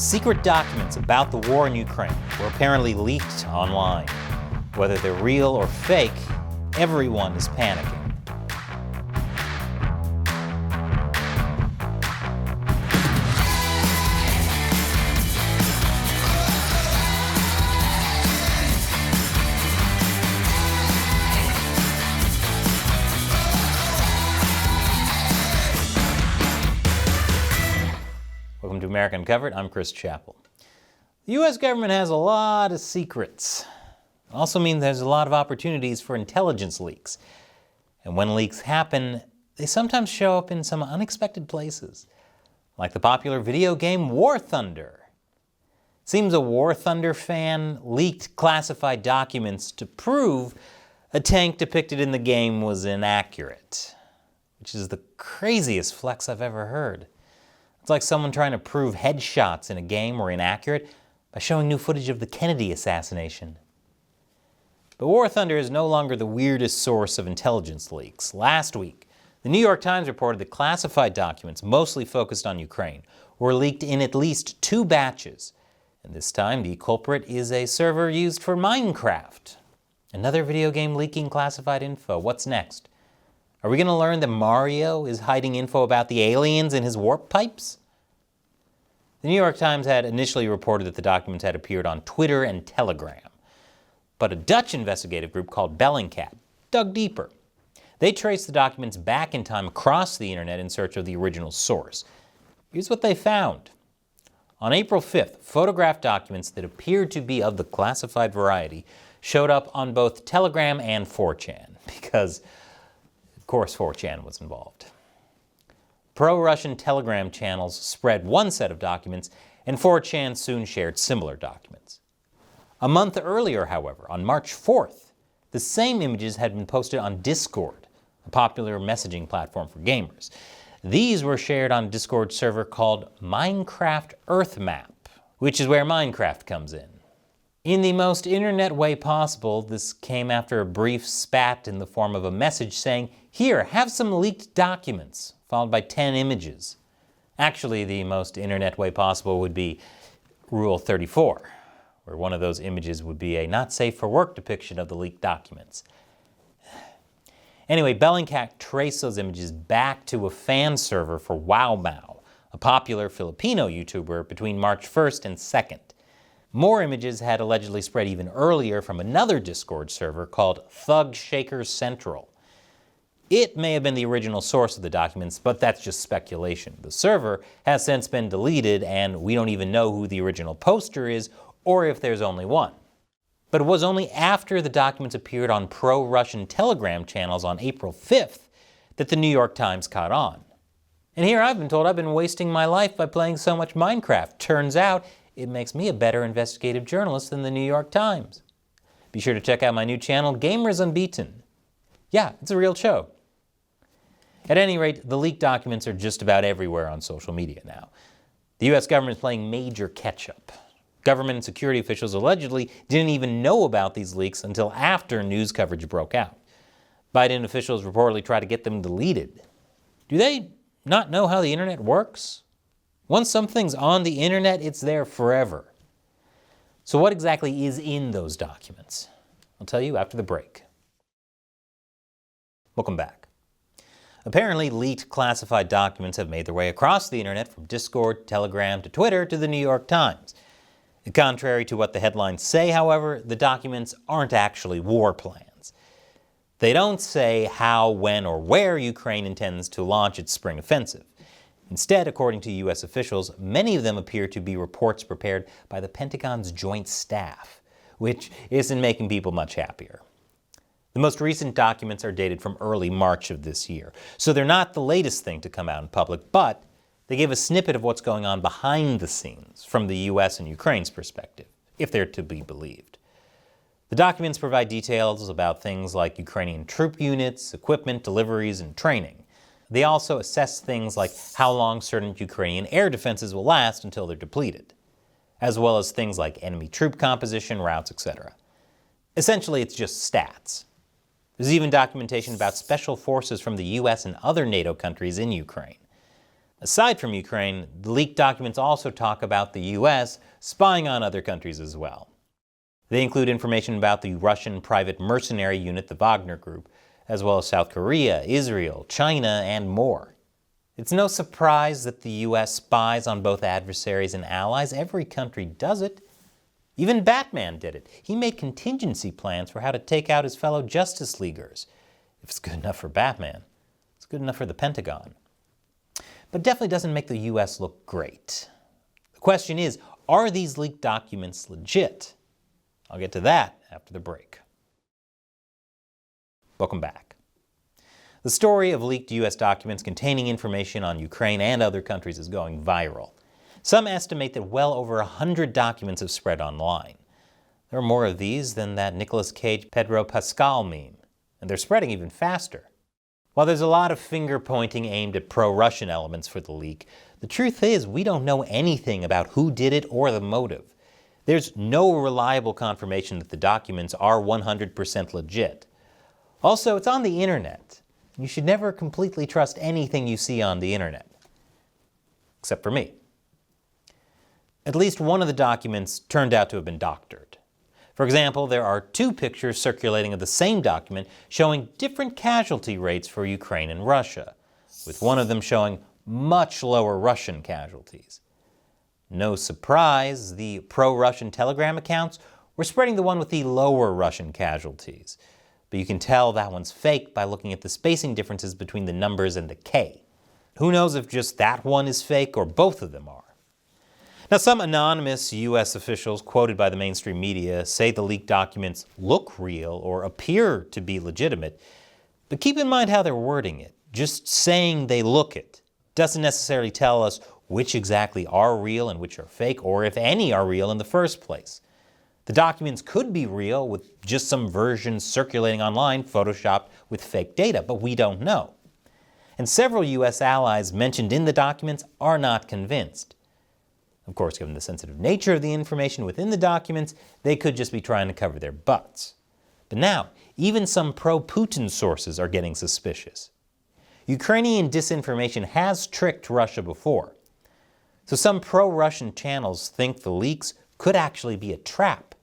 Secret documents about the war in Ukraine were apparently leaked online. Whether they're real or fake, everyone is panicking. Welcome to America Uncovered. I'm Chris Chappell. The U.S. government has a lot of secrets. It also means there's a lot of opportunities for intelligence leaks. And when leaks happen, they sometimes show up in some unexpected places, like the popular video game War Thunder. Seems a War Thunder fan leaked classified documents to prove a tank depicted in the game was inaccurate, which is the craziest flex I've ever heard. It's like someone trying to prove headshots in a game were inaccurate by showing new footage of the Kennedy assassination. But War Thunder is no longer the weirdest source of intelligence leaks. Last week, the New York Times reported that classified documents, mostly focused on Ukraine, were leaked in at least 2 batches. And this time, the culprit is a server used for Minecraft. Another video game leaking classified info. What's next? Are we going to learn that Mario is hiding info about the aliens in his warp pipes? The New York Times had initially reported that the documents had appeared on Twitter and Telegram. But a Dutch investigative group called Bellingcat dug deeper. They traced the documents back in time across the internet in search of the original source. Here's what they found. On April 5th, photographed documents that appeared to be of the classified variety showed up on both Telegram and 4chan, because of course 4chan was involved. Pro-Russian Telegram channels spread one set of documents, and 4chan soon shared similar documents. A month earlier, however, on March 4th, the same images had been posted on Discord, a popular messaging platform for gamers. These were shared on a Discord server called Minecraft Earth Map, which is where Minecraft comes in. In the most internet way possible, this came after a brief spat in the form of a message saying, "Here, have some leaked documents," followed by 10 images. Actually, the most internet way possible would be Rule 34, where one of those images would be a not safe for work depiction of the leaked documents. Anyway, Bellingcat traced those images back to a fan server for WowMao, a popular Filipino YouTuber, between March 1st and 2nd. More images had allegedly spread even earlier from another Discord server called Thug Shaker Central. It may have been the original source of the documents, but that's just speculation. The server has since been deleted, and we don't even know who the original poster is or if there's only one. But it was only after the documents appeared on pro-Russian Telegram channels on April 5th that the New York Times caught on. And here I've been told I've been wasting my life by playing so much Minecraft. Turns out, it makes me a better investigative journalist than the New York Times. Be sure to check out my new channel, Gamers Unbeaten. Yeah, it's a real show. At any rate, the leaked documents are just about everywhere on social media now. The U.S. government is playing major catch-up. Government and security officials allegedly didn't even know about these leaks until after news coverage broke out. Biden officials reportedly tried to get them deleted. Do they not know how the internet works? Once something's on the internet, it's there forever. So what exactly is in those documents? I'll tell you after the break. Welcome back. Apparently, leaked classified documents have made their way across the internet from Discord, Telegram, to Twitter, to the New York Times. Contrary to what the headlines say, however, the documents aren't actually war plans. They don't say how, when, or where Ukraine intends to launch its spring offensive. Instead, according to U.S. officials, many of them appear to be reports prepared by the Pentagon's Joint Staff, which isn't making people much happier. The most recent documents are dated from early March of this year, so they're not the latest thing to come out in public, but they give a snippet of what's going on behind the scenes from the U.S. and Ukraine's perspective, if they're to be believed. The documents provide details about things like Ukrainian troop units, equipment, deliveries, and training. They also assess things like how long certain Ukrainian air defenses will last until they're depleted, as well as things like enemy troop composition, routes, etc. Essentially, it's just stats. There's even documentation about special forces from the U.S. and other NATO countries in Ukraine. Aside from Ukraine, the leaked documents also talk about the US spying on other countries as well. They include information about the Russian private mercenary unit, the Wagner Group, as well as South Korea, Israel, China, and more. It's no surprise that the US spies on both adversaries and allies. Every country does it. Even Batman did it. He made contingency plans for how to take out his fellow Justice Leaguers. If it's good enough for Batman, it's good enough for the Pentagon. But definitely doesn't make the US look great. The question is, are these leaked documents legit? I'll get to that after the break. Welcome back. The story of leaked US documents containing information on Ukraine and other countries is going viral. Some estimate that well over 100 documents have spread online. There are more of these than that Nicolas Cage Pedro Pascal meme, and they're spreading even faster. While there's a lot of finger-pointing aimed at pro-Russian elements for the leak, the truth is we don't know anything about who did it or the motive. There's no reliable confirmation that the documents are 100% legit. Also, it's on the internet. You should never completely trust anything you see on the internet. Except for me. At least one of the documents turned out to have been doctored. For example, there are 2 pictures circulating of the same document showing different casualty rates for Ukraine and Russia, with one of them showing much lower Russian casualties. No surprise, the pro-Russian Telegram accounts were spreading the one with the lower Russian casualties. But you can tell that one's fake by looking at the spacing differences between the numbers and the K. Who knows if just that one is fake or both of them are? Now, some anonymous U.S. officials quoted by the mainstream media say the leaked documents look real or appear to be legitimate, but keep in mind how they're wording it. Just saying they look it doesn't necessarily tell us which exactly are real and which are fake, or if any are real in the first place. The documents could be real with just some versions circulating online photoshopped with fake data, but we don't know. And several U.S. allies mentioned in the documents are not convinced. Of course, given the sensitive nature of the information within the documents, they could just be trying to cover their butts. But now, even some pro-Putin sources are getting suspicious. Ukrainian disinformation has tricked Russia before. So some pro-Russian channels think the leaks could actually be a trap.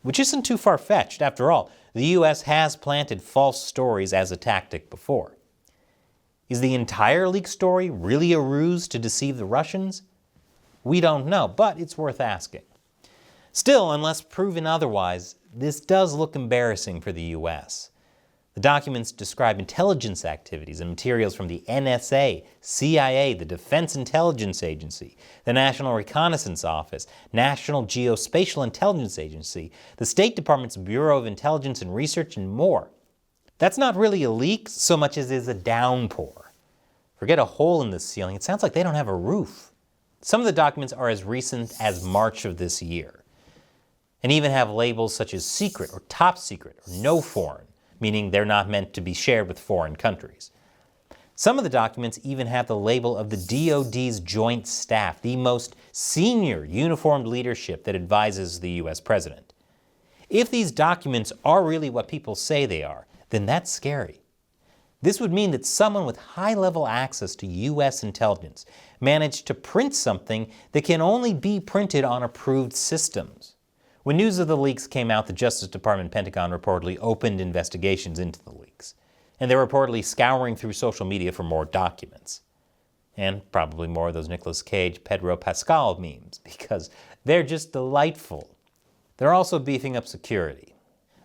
Which isn't too far-fetched. After all, the U.S. has planted false stories as a tactic before. Is the entire leak story really a ruse to deceive the Russians? We don't know, but it's worth asking. Still, unless proven otherwise, this does look embarrassing for the U.S. The documents describe intelligence activities and materials from the NSA, CIA, the Defense Intelligence Agency, the National Reconnaissance Office, National Geospatial Intelligence Agency, the State Department's Bureau of Intelligence and Research, and more. That's not really a leak so much as is a downpour. Forget a hole in the ceiling, it sounds like they don't have a roof. Some of the documents are as recent as March of this year, and even have labels such as secret or top secret or no foreign, meaning they're not meant to be shared with foreign countries. Some of the documents even have the label of the DoD's Joint Staff, the most senior uniformed leadership that advises the U.S. president. If these documents are really what people say they are, then that's scary. This would mean that someone with high-level access to U.S. intelligence managed to print something that can only be printed on approved systems. When news of the leaks came out, the Justice Department and Pentagon reportedly opened investigations into the leaks, and they're reportedly scouring through social media for more documents. And probably more of those Nicolas Cage, Pedro Pascal memes, because they're just delightful. They're also beefing up security.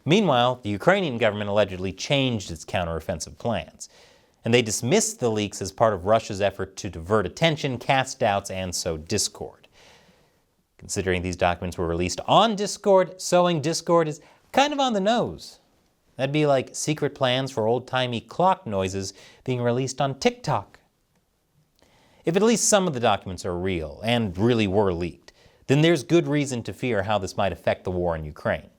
Meanwhile, the Ukrainian government allegedly changed its counteroffensive plans, and they dismissed the leaks as part of Russia's effort to divert attention, cast doubts, and sow discord. Considering these documents were released on Discord, sowing discord is kind of on the nose. That'd be like secret plans for old-timey clock noises being released on TikTok. If at least some of the documents are real, and really were leaked, then there's good reason to fear how this might affect the war in Ukraine.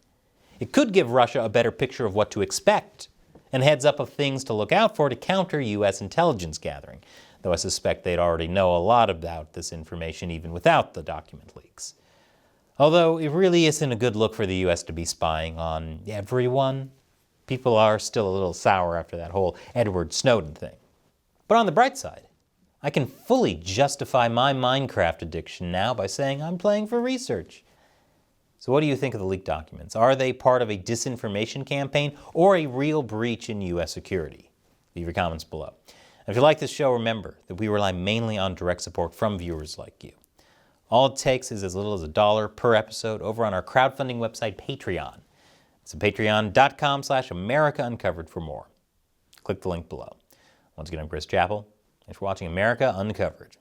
It could give Russia a better picture of what to expect, and heads up of things to look out for to counter U.S. intelligence gathering, though I suspect they'd already know a lot about this information even without the document leaks. Although it really isn't a good look for the U.S. to be spying on everyone. People are still a little sour after that whole Edward Snowden thing. But on the bright side, I can fully justify my Minecraft addiction now by saying I'm playing for research. So what do you think of the leaked documents? Are they part of a disinformation campaign or a real breach in U.S. security? Leave your comments below. And if you like this show, remember that we rely mainly on direct support from viewers like you. All it takes is as little as $1 per episode over on our crowdfunding website, Patreon. It's patreon.com/AmericaUncovered for more. Click the link below. Once again, I'm Chris Chappell. Thanks for watching America Uncovered.